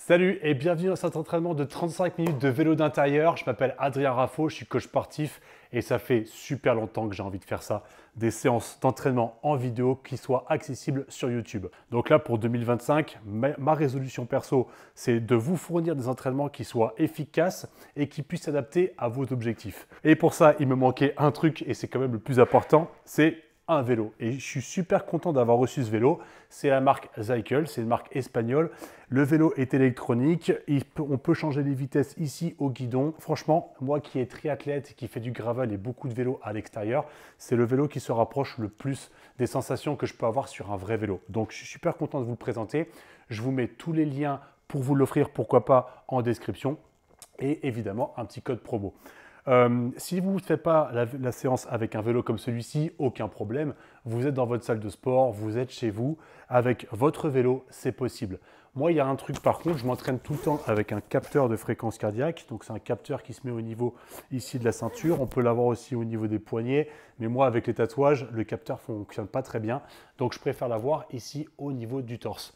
Salut et bienvenue dans cet entraînement de 35 minutes de vélo d'intérieur. Je m'appelle Adrien Raffo, je suis coach sportif et ça fait super longtemps que j'ai envie de faire ça. Des séances d'entraînement en vidéo qui soient accessibles sur YouTube. Donc là pour 2025, ma résolution perso, c'est de vous fournir des entraînements qui soient efficaces et qui puissent s'adapter à vos objectifs. Et pour ça, il me manquait un truc et c'est quand même le plus important, c'est un vélo. Et je suis super content d'avoir reçu ce vélo. C'est la marque Zycle, c'est une marque espagnole. Le vélo est électronique, on peut changer les vitesses ici au guidon. Franchement, moi qui est triathlète, qui fait du gravel et beaucoup de vélo à l'extérieur, c'est le vélo qui se rapproche le plus des sensations que je peux avoir sur un vrai vélo. Donc je suis super content de vous le présenter. Je vous mets tous les liens pour vous l'offrir, pourquoi pas, en description. Et évidemment, un petit code promo. Si vous ne faites pas la séance avec un vélo comme celui-ci, aucun problème. Vous êtes dans votre salle de sport, vous êtes chez vous. Avec votre vélo, c'est possible. Moi, il y a un truc par contre, je m'entraîne tout le temps avec un capteur de fréquence cardiaque. Donc, c'est un capteur qui se met au niveau ici de la ceinture. On peut l'avoir aussi au niveau des poignets. Mais moi, avec les tatouages, le capteur ne fonctionne pas très bien. Donc, je préfère l'avoir ici au niveau du torse.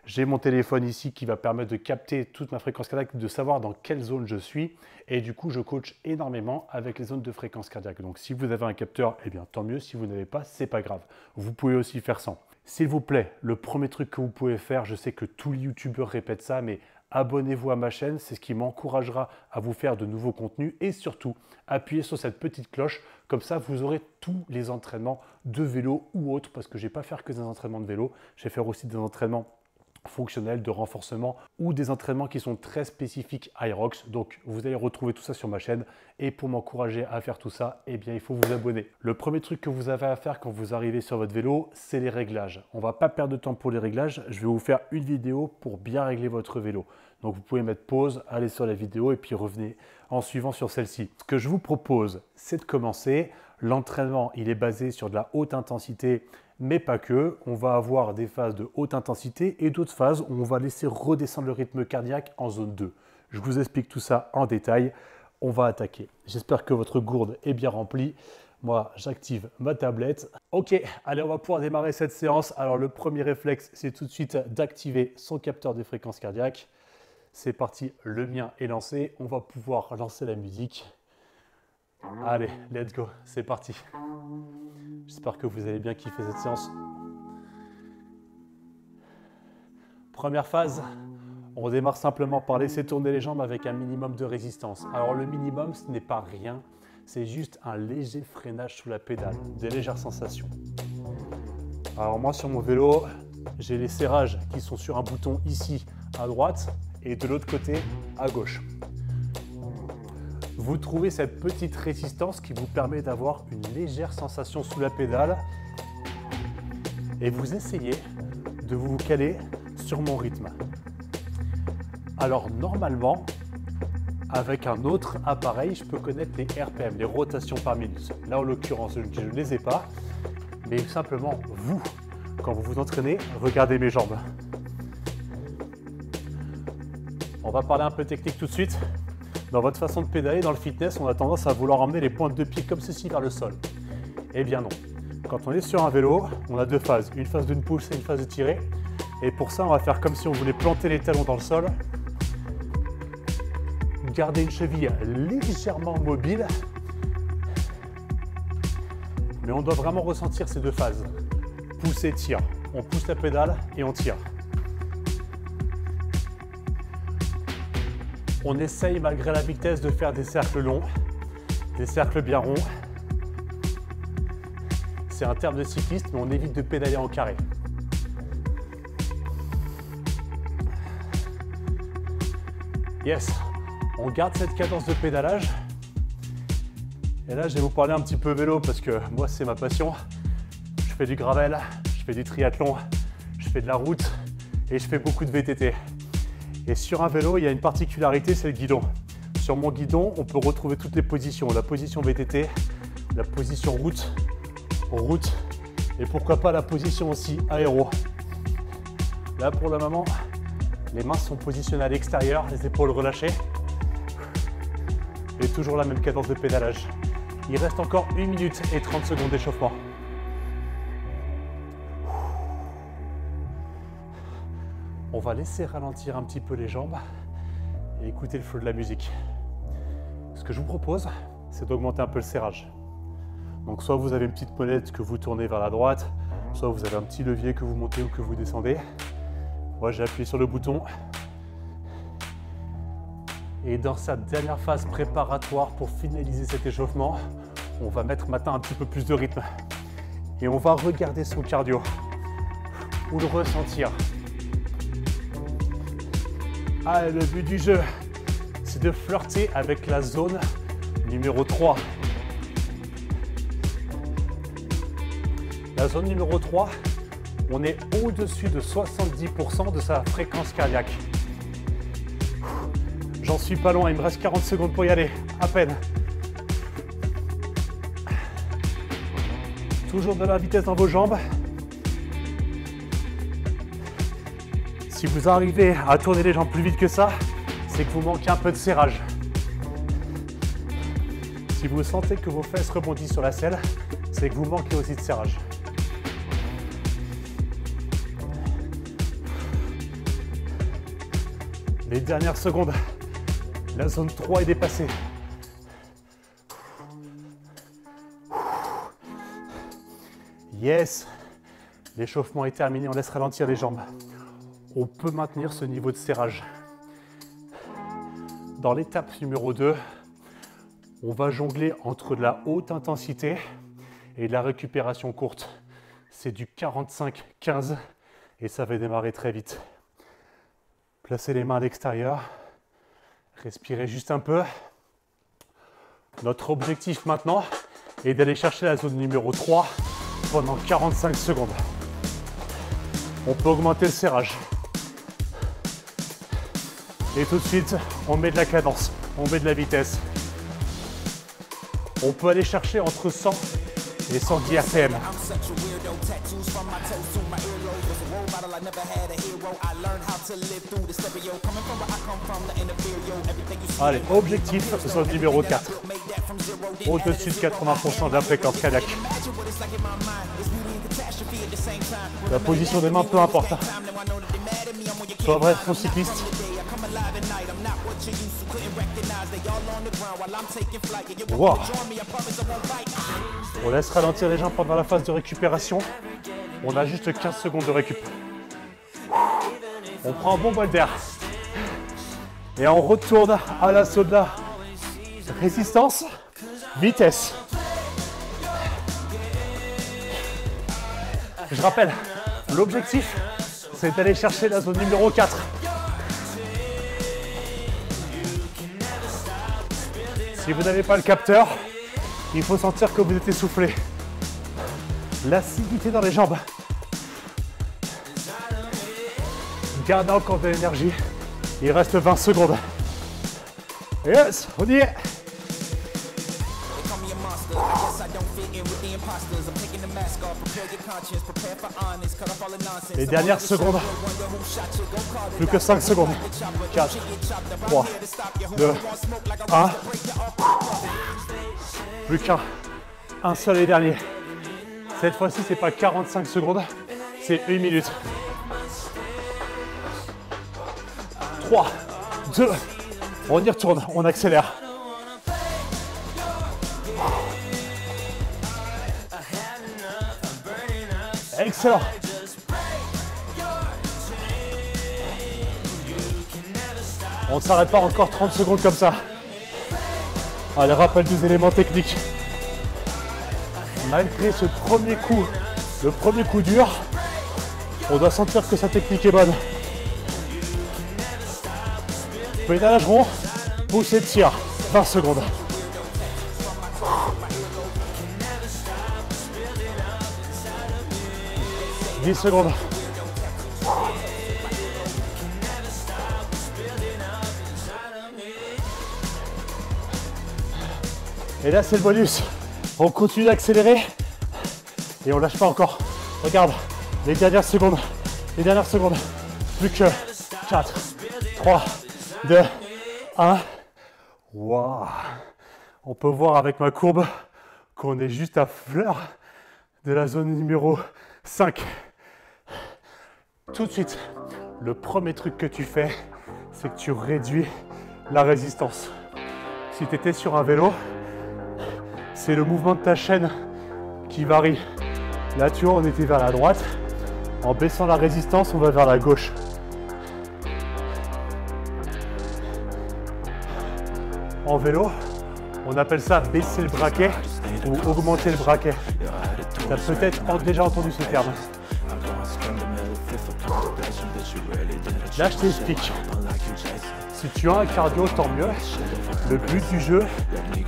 J'ai mon téléphone ici qui va permettre de capter toute ma fréquence cardiaque, de savoir dans quelle zone je suis. Et du coup, je coach énormément avec les zones de fréquence cardiaque. Donc, si vous avez un capteur, eh bien, tant mieux. Si vous n'avez pas, c'est pas grave. Vous pouvez aussi faire sans. S'il vous plaît, le premier truc que vous pouvez faire, je sais que tous les youtubeurs répètent ça, mais abonnez-vous à ma chaîne. C'est ce qui m'encouragera à vous faire de nouveaux contenus. Et surtout, appuyez sur cette petite cloche. Comme ça, vous aurez tous les entraînements de vélo ou autres. Parce que je ne vais pas faire que des entraînements de vélo. Je vais faire aussi des entraînements fonctionnels, de renforcement ou des entraînements qui sont très spécifiques Hyrox. Donc vous allez retrouver tout ça sur ma chaîne et pour m'encourager à faire tout ça, eh bien il faut vous abonner. Le premier truc que vous avez à faire quand vous arrivez sur votre vélo, c'est les réglages. On va pas perdre de temps pour les réglages, je vais vous faire une vidéo pour bien régler votre vélo. Donc vous pouvez mettre pause, aller sur la vidéo et puis revenez en suivant sur celle-ci. Ce que je vous propose, c'est de commencer. L'entraînement, il est basé sur de la haute intensité, mais pas que. On va avoir des phases de haute intensité et d'autres phases où on va laisser redescendre le rythme cardiaque en zone 2. Je vous explique tout ça en détail. On va attaquer. J'espère que votre gourde est bien remplie. Moi, j'active ma tablette. Ok, allez, on va pouvoir démarrer cette séance. Alors, le premier réflexe, c'est tout de suite d'activer son capteur de fréquence cardiaque. C'est parti, le mien est lancé. On va pouvoir lancer la musique. Allez, let's go, c'est parti. J'espère que vous avez bien kiffé cette séance. Première phase, on démarre simplement par laisser tourner les jambes avec un minimum de résistance. Alors le minimum, ce n'est pas rien, c'est juste un léger freinage sous la pédale, des légères sensations. Alors moi sur mon vélo, j'ai les serrages qui sont sur un bouton ici à droite et de l'autre côté à gauche. Vous trouvez cette petite résistance qui vous permet d'avoir une légère sensation sous la pédale et vous essayez de vous caler sur mon rythme. Alors normalement, avec un autre appareil, je peux connaître les RPM, les rotations par minute. Là en l'occurrence, je ne les ai pas, mais simplement vous, quand vous vous entraînez, regardez mes jambes. On va parler un peu technique tout de suite. Dans votre façon de pédaler, dans le fitness, on a tendance à vouloir emmener les pointes de pied comme ceci vers le sol. Eh bien non. Quand on est sur un vélo, on a deux phases. Une phase d'une pousse et une phase de tirée. Et pour ça, on va faire comme si on voulait planter les talons dans le sol. Garder une cheville légèrement mobile. Mais on doit vraiment ressentir ces deux phases. Pousse et tire. On pousse la pédale et on tire. On essaye malgré la vitesse de faire des cercles longs, des cercles bien ronds. C'est un terme de cycliste, mais on évite de pédaler en carré. Yes, on garde cette cadence de pédalage. Et là, je vais vous parler un petit peu vélo parce que moi, c'est ma passion. Je fais du gravel, je fais du triathlon, je fais de la route et je fais beaucoup de VTT. Et sur un vélo, il y a une particularité, c'est le guidon. Sur mon guidon, on peut retrouver toutes les positions. La position VTT, la position route, et pourquoi pas la position aussi aéro. Là, pour le moment, les mains sont positionnées à l'extérieur, les épaules relâchées. Et toujours la même cadence de pédalage. Il reste encore 1 minute et 30 secondes d'échauffement. On va laisser ralentir un petit peu les jambes et écouter le flow de la musique. Ce que je vous propose, c'est d'augmenter un peu le serrage. Donc soit vous avez une petite molette que vous tournez vers la droite, soit vous avez un petit levier que vous montez ou que vous descendez. Moi, j'ai appuyé sur le bouton. Et dans cette dernière phase préparatoire pour finaliser cet échauffement, on va mettre maintenant un petit peu plus de rythme. Et on va regarder son cardio ou le ressentir. Ah, le but du jeu, c'est de flirter avec la zone numéro 3. La zone numéro 3, on est au-dessus de 70% de sa fréquence cardiaque. J'en suis pas loin, il me reste 40 secondes pour y aller, à peine. Toujours de la vitesse dans vos jambes. Si vous arrivez à tourner les jambes plus vite que ça, c'est que vous manquez un peu de serrage. Si vous sentez que vos fesses rebondissent sur la selle, c'est que vous manquez aussi de serrage. Les dernières secondes, la zone 3 est dépassée. Yes, l'échauffement est terminé, on laisse ralentir les jambes. On peut maintenir ce niveau de serrage. Dans l'étape numéro 2, on va jongler entre de la haute intensité et de la récupération courte. C'est du 45-15 et ça va démarrer très vite. Placez les mains à l'extérieur, respirez juste un peu. Notre objectif maintenant est d'aller chercher la zone numéro 3 pendant 45 secondes. On peut augmenter le serrage. Et tout de suite, on met de la cadence, on met de la vitesse. On peut aller chercher entre 100 et 110 RPM. Allez, objectif, zone numéro 4. Au-dessus de 80% de la fréquence cardiaque. La position des mains, peu importe. Soit vrai, son cycliste. Wow. On laisse ralentir les jambes pendant la phase de récupération. On a juste 15 secondes de récup. On prend un bon bol d'air. Et on retourne à l'assaut de la résistance, vitesse. Je rappelle, l'objectif, c'est d'aller chercher la zone numéro 4. Si vous n'avez pas le capteur, il faut sentir que vous êtes essoufflé. L'acidité dans les jambes. Gardez encore de l'énergie. Il reste 20 secondes. Yes, on y est. Les dernières secondes. Plus que 5 secondes. 4, 3, 2, 1. Plus qu'un. Un seul et dernier. Cette fois-ci, c'est pas 45 secondes, c'est 1 minute. 3, 2, on y retourne, on accélère. Excellent. On ne s'arrête pas encore 30 secondes comme ça. Allez, rappel des éléments techniques. Malgré ce premier coup, le premier coup dur, on doit sentir que sa technique est bonne. Pédalage rond, poussée de tir, 20 secondes. « 10 secondes. Et là, c'est le bonus. On continue d'accélérer et on lâche pas encore. Regarde, les dernières secondes. Les dernières secondes. Plus que 4, 3, 2, 1. Waouh. On peut voir avec ma courbe qu'on est juste à fleur de la zone numéro 5. Tout de suite, le premier truc que tu fais, c'est que tu réduis la résistance. Si tu étais sur un vélo, c'est le mouvement de ta chaîne qui varie. Là, tu vois, on était vers la droite. En baissant la résistance, on va vers la gauche. En vélo, on appelle ça baisser le braquet ou augmenter le braquet. Tu as peut-être déjà entendu ce terme. Là, je t'explique. Si tu as un cardio, tant mieux. Le but du jeu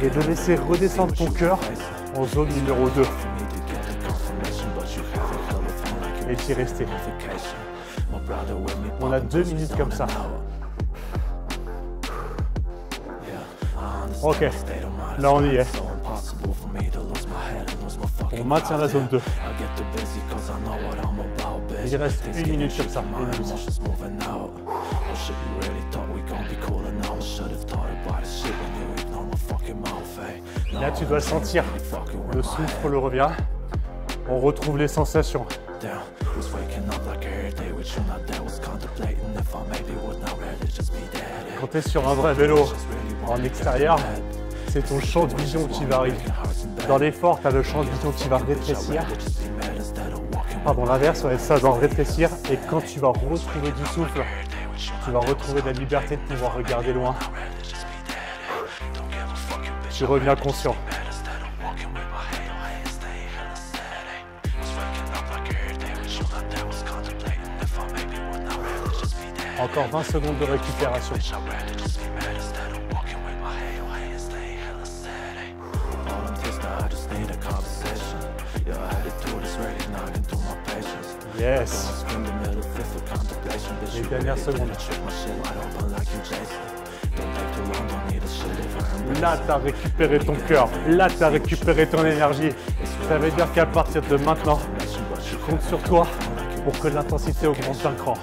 est de laisser redescendre ton cœur en zone numéro 2. Et d'y rester. On a 2 minutes comme ça. Ok, là on y est. On maintient la zone 2. Il reste 1 minute comme ça. 1 minute. Là tu dois sentir. Le souffle le revient. On retrouve les sensations. Quand tu es sur un vrai vélo en extérieur, c'est ton champ de vision qui varie. Dans l'effort, tu as le champ de vision qui va rétrécir. Pardon, l'inverse, ouais, ça va rétrécir. Et quand tu vas retrouver du souffle, tu vas retrouver la liberté de pouvoir regarder loin. Tu reviens conscient. Encore 20 secondes de récupération. Yes. Les dernières secondes. Là, tu as récupéré ton cœur. Là, tu as récupéré ton énergie. Ça veut dire qu'à partir de maintenant, je compte sur toi pour que l'intensité augmente d'un cran.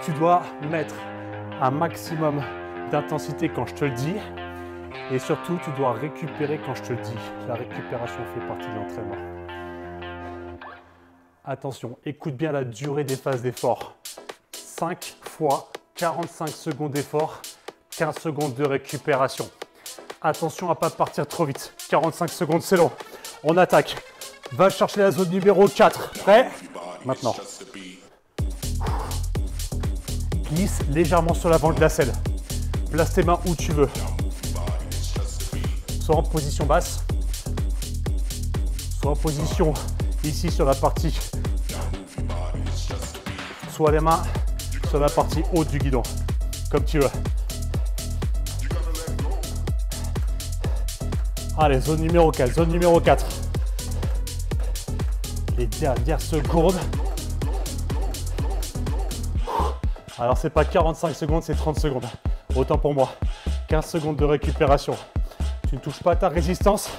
Tu dois mettre un maximum d'intensité quand je te le dis. Et surtout, tu dois récupérer quand je te le dis. La récupération fait partie de l'entraînement. Attention, écoute bien la durée des phases d'effort. 5 fois 45 secondes d'effort, 15 secondes de récupération. Attention à ne pas partir trop vite. 45 secondes, c'est long. On attaque. Va chercher la zone numéro 4. Prêt? Maintenant. Glisse légèrement sur l'avant de la selle. Place tes mains où tu veux. Soit en position basse, soit en position ici sur la partie, soit les mains sur la partie haute du guidon, comme tu veux. Allez, zone numéro 4, zone numéro 4. Les dernières secondes. Alors, c'est pas 45 secondes, c'est 30 secondes. Autant pour moi. 15 secondes de récupération. Tu ne touches pas à ta résistance.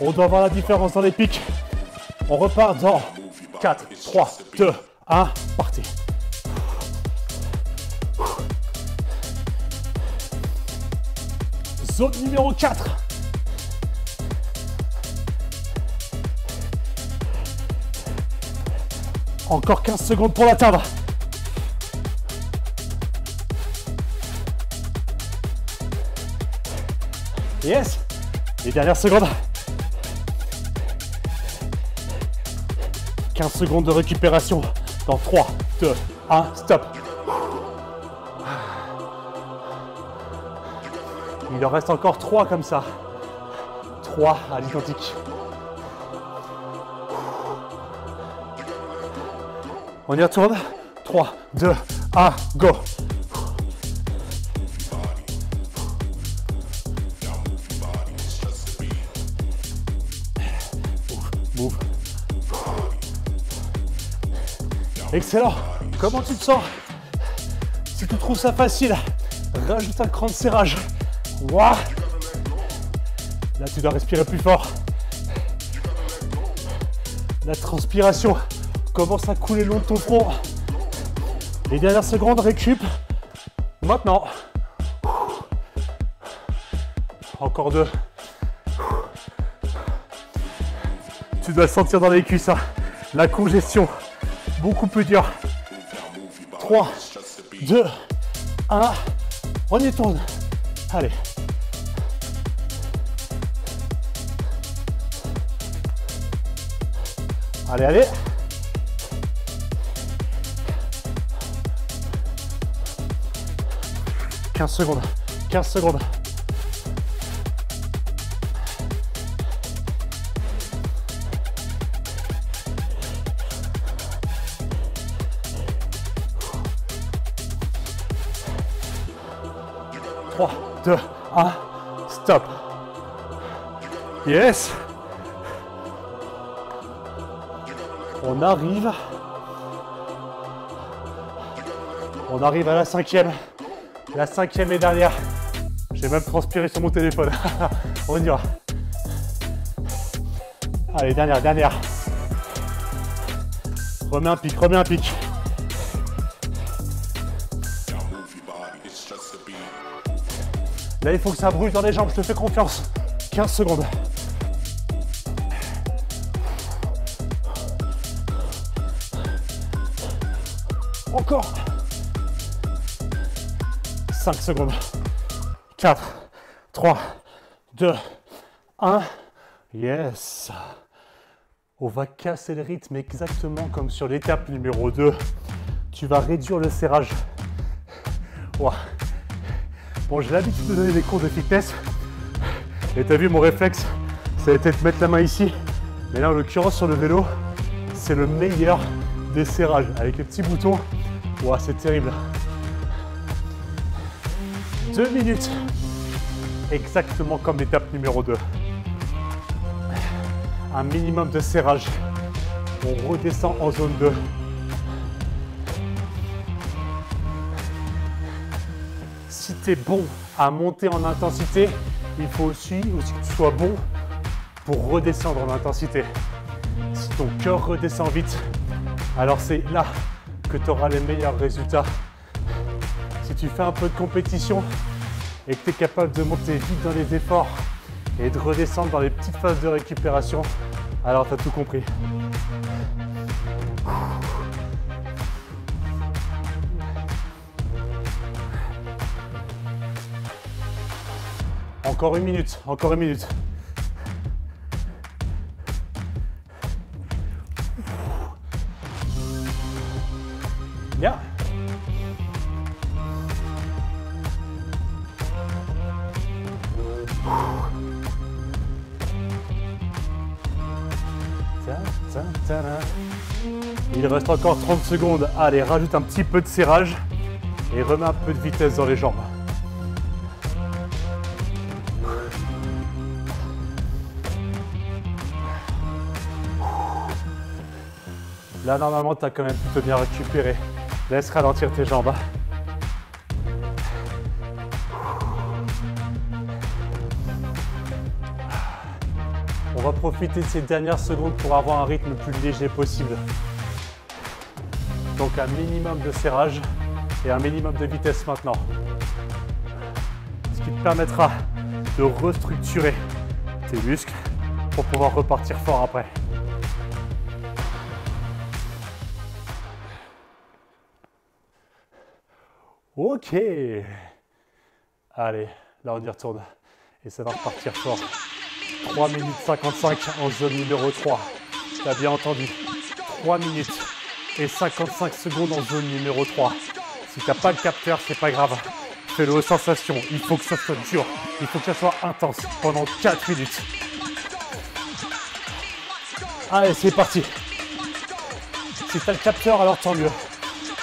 On doit voir la différence dans les pics. On repart dans 4, 3, 2, 1, partez. Zone numéro 4. Encore 15 secondes pour l'atteindre. Yes. Les dernières secondes. 15 secondes de récupération. Dans 3, 2, 1, stop. Il en reste encore 3 comme ça. 3 à l'identique. On y retourne. 3, 2, 1, go. Move. Excellent. Comment tu te sens? Si tu trouves ça facile, rajoute un cran de serrage. Wow. Là, tu dois respirer plus fort. La transpiration commence à couler le long de ton front. Les dernières secondes, récup. Maintenant. Encore 2. Tu dois sentir dans les cuisses, hein, la congestion. beaucoup plus dur. 3, 2, 1. On y tourne. Allez. Allez, allez. 15 secondes. 15 secondes. Trois, 2, 1, stop. Yes. On arrive à la cinquième. La cinquième et dernière. J'ai même transpiré sur mon téléphone. On y va. Allez, dernière. Remets un pic, Là, il faut que ça brûle dans les jambes, je te fais confiance. 15 secondes. Encore. 5 secondes. 4, 3, 2, 1. Yes. On va casser le rythme exactement comme sur l'étape numéro 2. Tu vas réduire le serrage. Wow. Bon, j'ai l'habitude de donner des cours de fitness. Et tu as vu mon réflexe, ça a été de mettre la main ici. Mais là, en l'occurrence, sur le vélo, c'est le meilleur des serrages. Avec les petits boutons, wow, c'est terrible. 2 minutes. Exactement comme l'étape numéro 2. Un minimum de serrage. On redescend en zone 2. Si tu es bon à monter en intensité, il faut aussi que tu sois bon pour redescendre en intensité. Si ton cœur redescend vite, alors c'est là que tu auras les meilleurs résultats. Si tu fais un peu de compétition et que tu es capable de monter vite dans les efforts et de redescendre dans les petites phases de récupération, alors tu as tout compris. Encore une minute. Bien. Il reste encore 30 secondes. Allez, rajoute un petit peu de serrage et remets un peu de vitesse dans les jambes. Là, normalement, tu as quand même plutôt bien récupéré. Laisse ralentir tes jambes. On va profiter de ces dernières secondes pour avoir un rythme le plus léger possible. Donc un minimum de serrage et un minimum de vitesse maintenant. Ce qui te permettra de restructurer tes muscles pour pouvoir repartir fort après. Ok. Allez, là on y retourne. Et ça va repartir fort. 3 minutes 55 en zone numéro 3. Tu as bien entendu. 3 minutes et 55 secondes en zone numéro 3. Si tu n'as pas le capteur, c'est pas grave. Fais-le aux sensations. Il faut que ça soit dur. Il faut que ça soit intense pendant 4 minutes. Allez, c'est parti. Si tu as le capteur, alors tant mieux.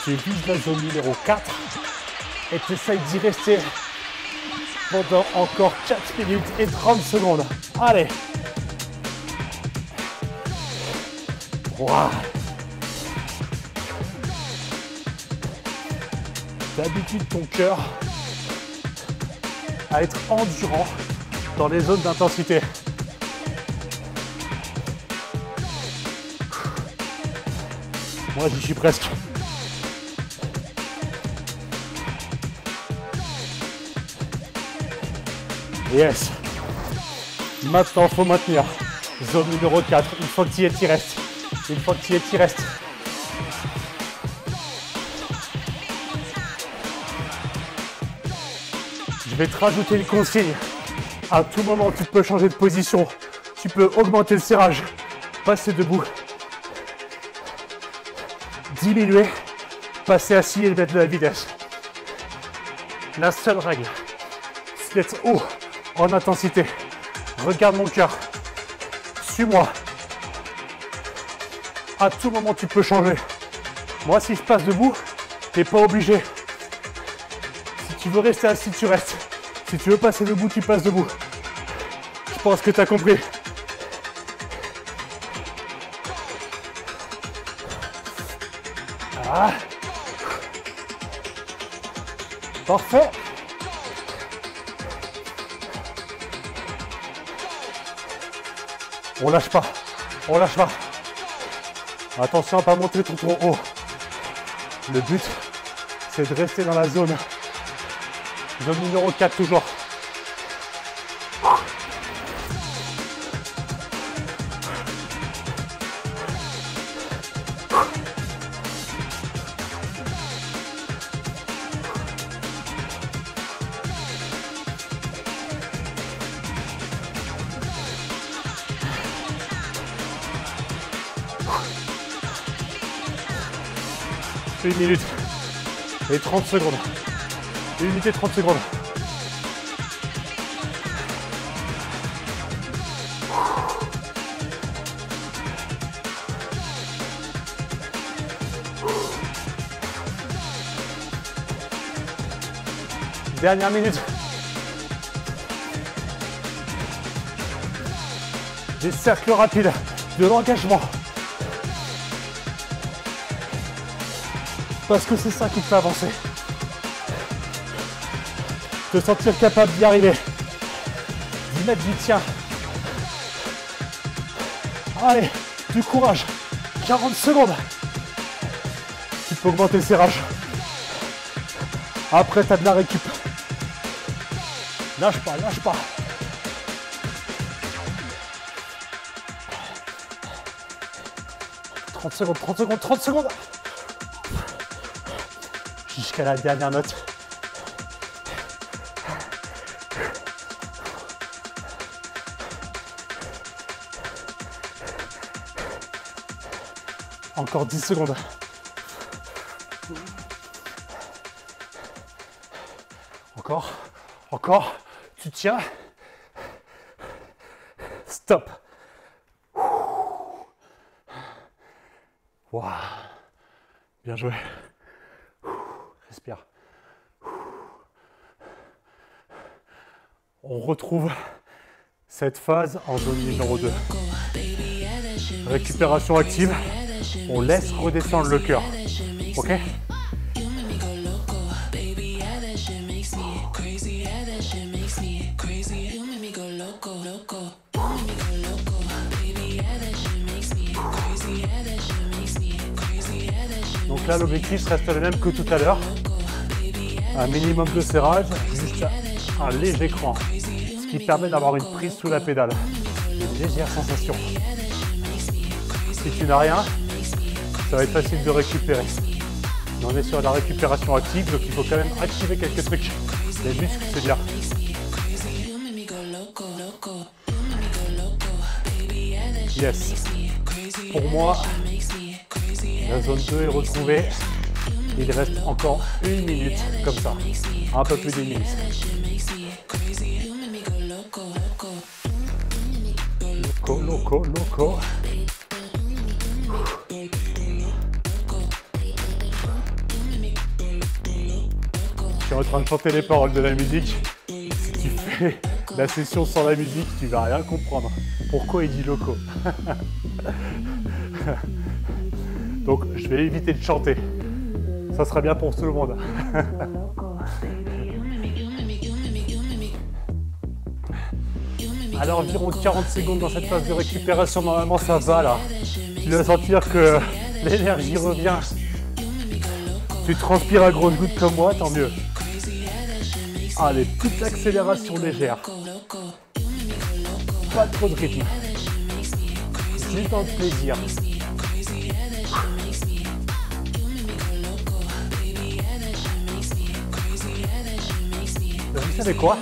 Tu vises la zone numéro 4 et tu essayes d'y rester pendant encore 4 minutes et 30 secondes. Allez. Wow. D'habitude, ton cœur à être endurant dans les zones d'intensité. Moi, j'y suis presque. Yes. Maintenant, il faut maintenir. Zone numéro 4. Une fois que tu y es, tu y restes. Une fois que tu y es, tu y restes. Je vais te rajouter une consigne. À tout moment, tu peux changer de position. Tu peux augmenter le serrage, passer debout, diminuer, passer assis et mettre de la vitesse. La seule règle, c'est d'être haut en intensité. Regarde mon cœur. Suis-moi. À tout moment, tu peux changer. Moi, si je passe debout, tu n'es pas obligé. Si tu veux rester assis, tu restes. Si tu veux passer debout, tu passes debout. Je pense que tu as compris. Ah. Parfait. On lâche pas. On lâche pas. Attention à pas monter trop haut. Le but, c'est de rester dans la zone. Zone numéro 4 toujours. Une minute et 30 secondes. 1 minute et 30 secondes. Dernière minute. Des cercles rapides, de l'engagement. Parce que c'est ça qui te fait avancer. Te sentir capable d'y arriver. D'y mettre du tien. Allez, du courage. 40 secondes. Tu peux augmenter le serrage. Après, tu as de la récup. Lâche pas, lâche pas. « 30 secondes, 30 secondes, 30 secondes !» Jusqu'à la dernière note. Encore 10 secondes. Encore. Tu tiens. Stop. Waouh. Bien joué. Respire. On retrouve cette phase en zone numéro 2. Récupération active. On laisse redescendre le cœur. Ok ? Donc là, l'objectif reste le même que tout à l'heure. Un minimum de serrage, juste un léger cran, ce qui permet d'avoir une prise sous la pédale, une légère sensation. Si tu n'as rien, ça va être facile de récupérer. Mais on est sur la récupération active, donc il faut quand même activer quelques trucs. Les muscles, c'est bien. Yes. Pour moi, la zone 2 est retrouvée. Il reste encore 1 minute comme ça. Un peu plus d'une minute. Loco. Je suis en train de chanter les paroles de la musique. Si tu fais la session sans la musique, tu vas rien comprendre. Pourquoi il dit loco? Donc je vais éviter de chanter. Ça sera bien pour tout le monde. Alors environ 40 secondes dans cette phase de récupération, normalement ça va là. Tu vas sentir que l'énergie revient. Tu transpires à grosses gouttes comme moi, tant mieux. Allez, petite accélération légère. Pas trop de rythme. Juste dans le plaisir. vous savez quoi?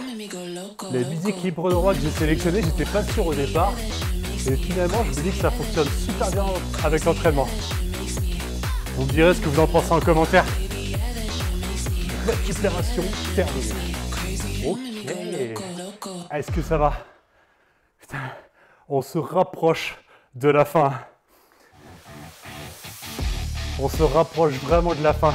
Les musiques libres de droit que j'ai sélectionnées, j'étais pas sûr au départ. Et finalement, je me dis que ça fonctionne super bien avec l'entraînement. Vous me direz ce que vous en pensez en commentaire. Récupération terminée. Ok. Est-ce que ça va? Putain, on se rapproche de la fin. On se rapproche vraiment de la fin.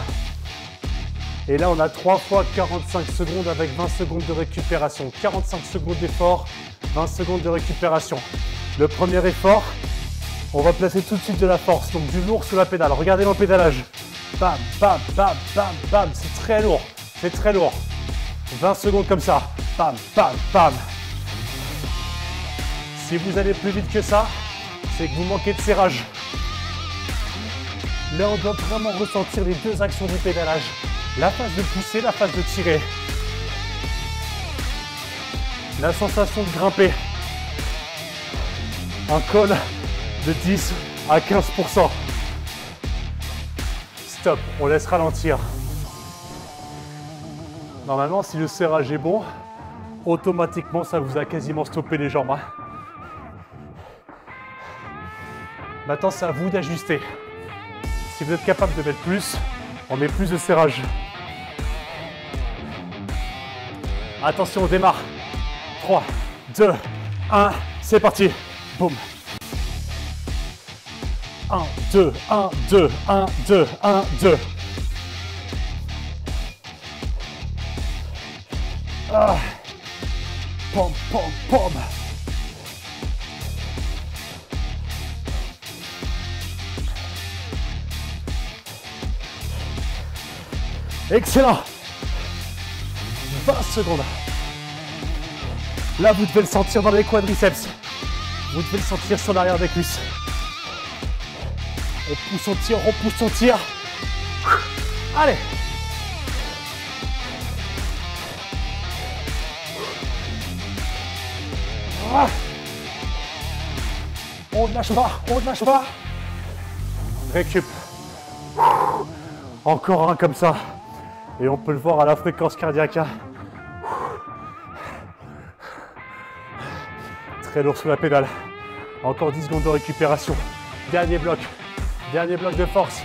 Et là, on a 3 fois 45 secondes avec 20 secondes de récupération. 45 secondes d'effort, 20 secondes de récupération. Le premier effort, on va placer tout de suite de la force, donc du lourd sur la pédale. Regardez l'empédalage. Bam, bam, bam, bam, bam. C'est très lourd. C'est très lourd. 20 secondes comme ça. Bam, bam, bam. Si vous allez plus vite que ça, c'est que vous manquez de serrage. Là, on doit vraiment ressentir les deux actions du pédalage. La phase de pousser, la phase de tirer. La sensation de grimper. Un col de 10 à 15%. Stop, on laisse ralentir. Normalement, si le serrage est bon, automatiquement, ça vous a quasiment stoppé les jambes. Maintenant, c'est à vous d'ajuster. Si vous êtes capable de mettre plus, on met plus de serrage. Attention, on démarre. 3, 2, 1, c'est parti. Boum. 1, 2, 1, 2, 1, 2, 1, 2. Ah. Pom, pom, pom. Excellent. 20 secondes. Là, vous devez le sentir dans les quadriceps. Vous devez le sentir sur l'arrière des cuisses. On pousse, on tire, on pousse, on tire. Allez. Ah. On ne lâche pas, on ne lâche pas. Récup. Encore un comme ça. Et on peut le voir à la fréquence cardiaque. Très lourd sous la pédale. Encore 10 secondes de récupération. Dernier bloc de force.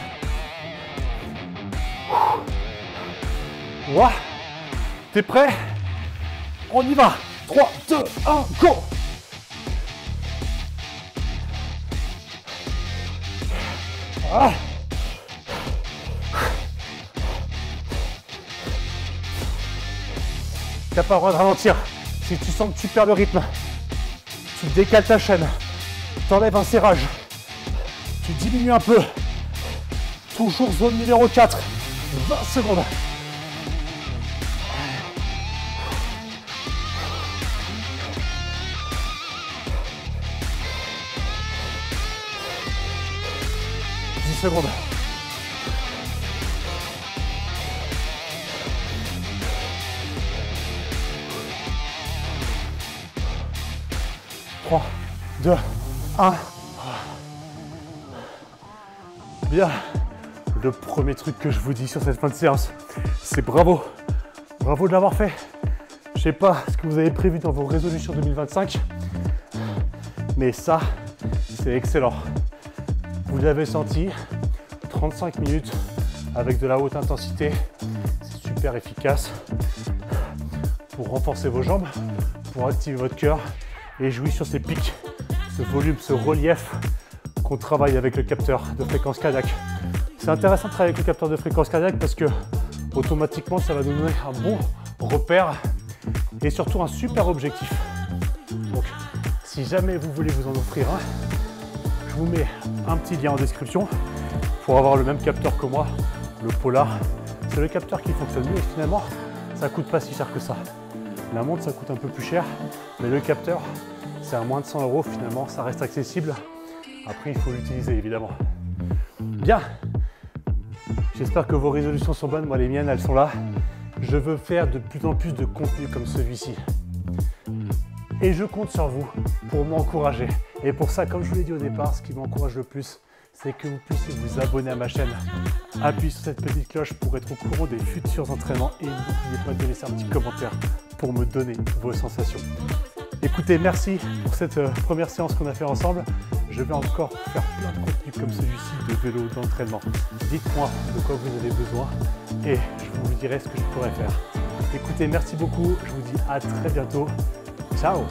Ouah. T'es prêt? On y va. 3, 2, 1, go! Ah. T'as pas le droit de ralentir. Si tu sens que tu perds le rythme, tu décales ta chaîne, t'enlèves un serrage, tu diminues un peu. Toujours zone numéro 4, 20 secondes. Secondes. Trois, 2, 1. Bien. Le premier truc que je vous dis sur cette fin de séance, c'est bravo. Bravo de l'avoir fait. Je sais pas ce que vous avez prévu dans vos résolutions 2025, mais ça, c'est excellent. Vous l'avez senti, 35 minutes avec de la haute intensité, c'est super efficace pour renforcer vos jambes, pour activer votre cœur et jouer sur ces pics, ce volume, ce relief qu'on travaille avec le capteur de fréquence cardiaque. C'est intéressant de travailler avec le capteur de fréquence cardiaque parce que automatiquement ça va nous donner un bon repère et surtout un super objectif. Donc si jamais vous voulez vous en offrir un, je vous mets un petit lien en description pour avoir le même capteur que moi, le Polar. C'est le capteur qui fonctionne mieux et finalement, ça coûte pas si cher que ça. La montre, ça coûte un peu plus cher, mais le capteur, c'est à moins de 100 € finalement, ça reste accessible. Après, il faut l'utiliser évidemment. Bien, j'espère que vos résolutions sont bonnes. Moi, les miennes, elles sont là. Je veux faire de plus en plus de contenu comme celui-ci. Et je compte sur vous pour m'encourager. Et pour ça, comme je vous l'ai dit au départ, ce qui m'encourage le plus, c'est que vous puissiez vous abonner à ma chaîne, appuyer sur cette petite cloche pour être au courant des futurs entraînements et n'oubliez pas de laisser un petit commentaire pour me donner vos sensations. Écoutez, merci pour cette première séance qu'on a fait ensemble. Je vais encore faire plein de contenus comme celui-ci de vélo d'entraînement. Dites-moi de quoi vous avez besoin et je vous dirai ce que je pourrais faire. Écoutez, merci beaucoup. Je vous dis à très bientôt. Ciao!